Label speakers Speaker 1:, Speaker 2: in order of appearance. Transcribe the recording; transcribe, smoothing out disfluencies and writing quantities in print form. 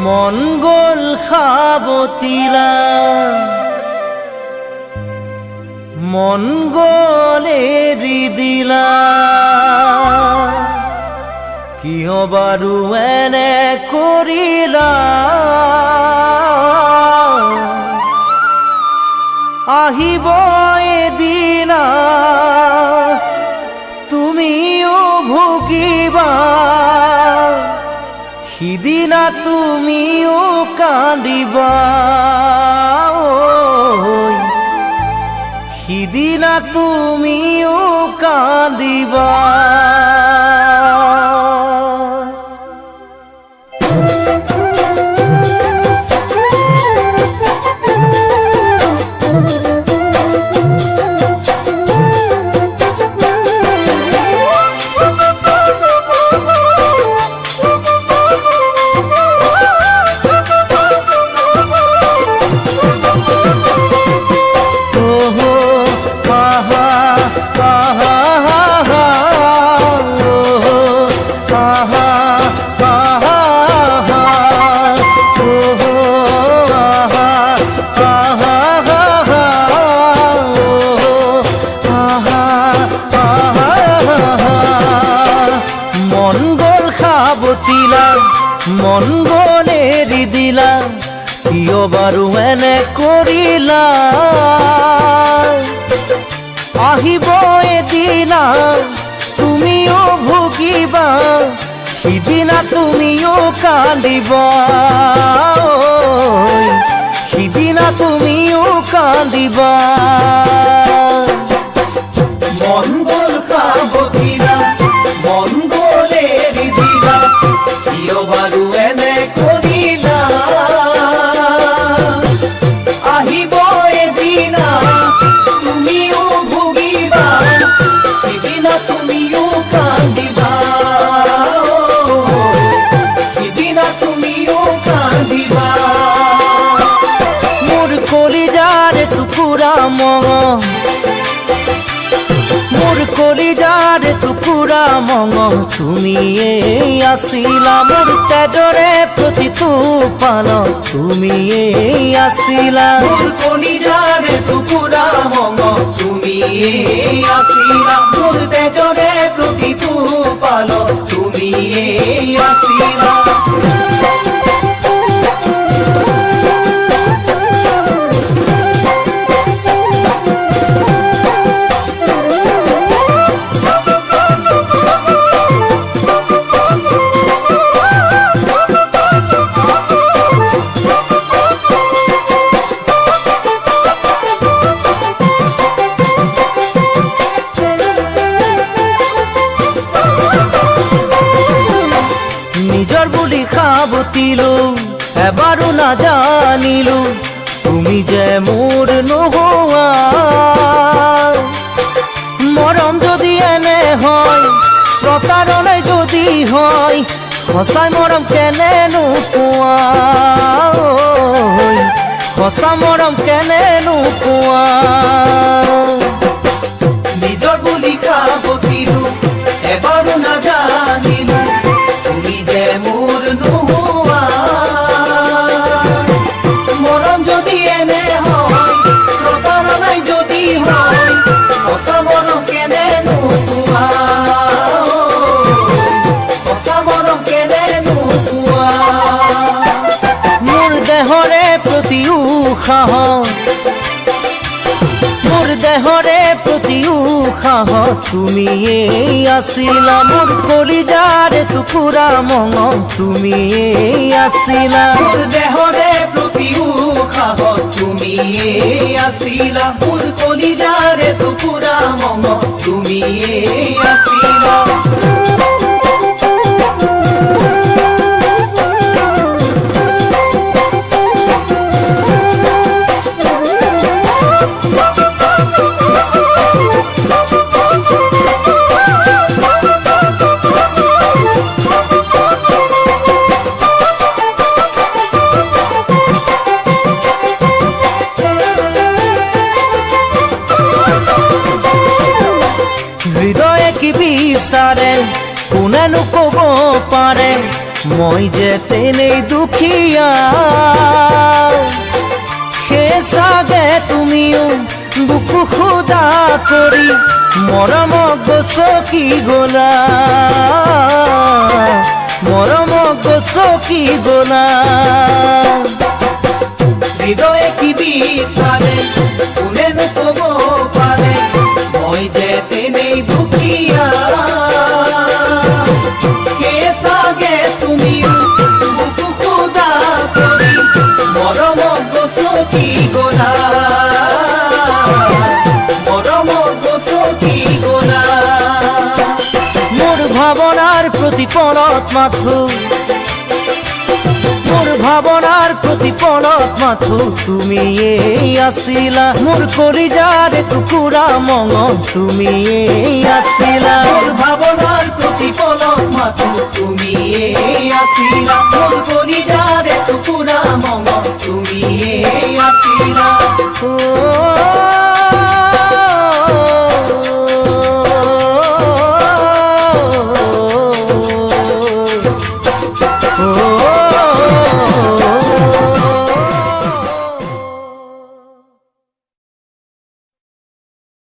Speaker 1: মন গ'ল সাৱতিলা মন গ'ল এৰি দিলা কিয় বাৰু এনে কৰিলা আহিব এদিনা তুমিও ভুগিবা সিদিনা তুমিও কান্দিবা সিদিনা তুমিও কান্দিবা মন গ'ল এৰি দিলা কিয় বাৰু এনে কৰিলা আহিব এদিনা তুমিও ভুগিবা সিদিনা তুমিও কান্দিবা সিদিনা তুমিও কান্দিবা
Speaker 2: মন গ'ল সাৱতিলা মন গ'ল এৰি দিলা কিয় বাৰু এনে কৰিলা আহিব এদিনা তুমিও ভুগিবা সিদিনা তুমিও কান্দিবা সিদিনা তুমিও কান্দিবা
Speaker 1: মোৰ কলিজাৰ টুকুৰা মন মোৰ কলিজাৰ টুকুৰা মঙহ তুমিয়ে আছিলা মোৰ তেজৰে প্ৰতিটো পাল তুমিয়ে আছিলা
Speaker 2: মোৰ কলিজাৰ টুকুৰা মঙহ তুমিয়ে আছিলা মোৰ তেজৰে প্ৰতিটো পাল তুমিয়ে আছিলা
Speaker 1: নিজৰ বুলি সাৱতিলো এবাৰো নাজানিলো তুমি যে মোৰ নোহোৱা মৰম যদি এনে হয় প্ৰতাৰণাই যদি হয় সঁচাই মৰম কেনেনো পোৱা সঁচা মৰম কেনেনো পোৱা
Speaker 2: নিজৰ বুলি সাৱতিলো এবাৰো নাজানিলো তুমি যে মোৰ নোহোৱা মৰম যদি এনে হয় প্ৰতাৰণাই যদি হয় সঁচা মৰম কেনেনো পোৱা সঁচা মৰম কেনেনো পোৱা
Speaker 1: মোৰ দেহৰে প্ৰতি উশাহ মোৰ দেহৰে প্ৰতি উশাহ তুমিয়ে আছিলা মোৰ কলিজাৰ টুকুৰা মঙহ তুমিয়ে আছিলা
Speaker 2: মোৰ দেহৰে প্ৰতি উশাহ তুমিয়ে আছিলা মোৰ কলিজাৰে টুকুৰা মঙহ তুমিয়ে আছিলা
Speaker 1: বিচাৰে কোনেনো ক'ব পাৰে মই যে তেনেই দুখীয়া সেই চাগে তুমিও বুকু খুদা কৰি মৰমক গছকি গলা মৰমক গছকি গলা
Speaker 2: হৃদয়ে কি বিচাৰে কোনেনো ক'ব পাৰে মই যে তেনেই দুখীয়া সেই চাগে তুমিও বুকু খুদা কৰি মৰমক গছকি গলা মৰমক গছকি গলা
Speaker 1: মোৰ ভাৱনাৰ প্ৰতিপলত মাথো মোৰ ভাৱনাৰ প্ৰতিপলত মাথো তুমিয়েই আছিলা মোৰ কলিজাৰ টুকুৰা মঙহ তুমিয়েই আছিলা
Speaker 2: মোৰ ভাৱনাৰ প্ৰতিপলক মাথো তুমিয়েই আছিলা মোৰ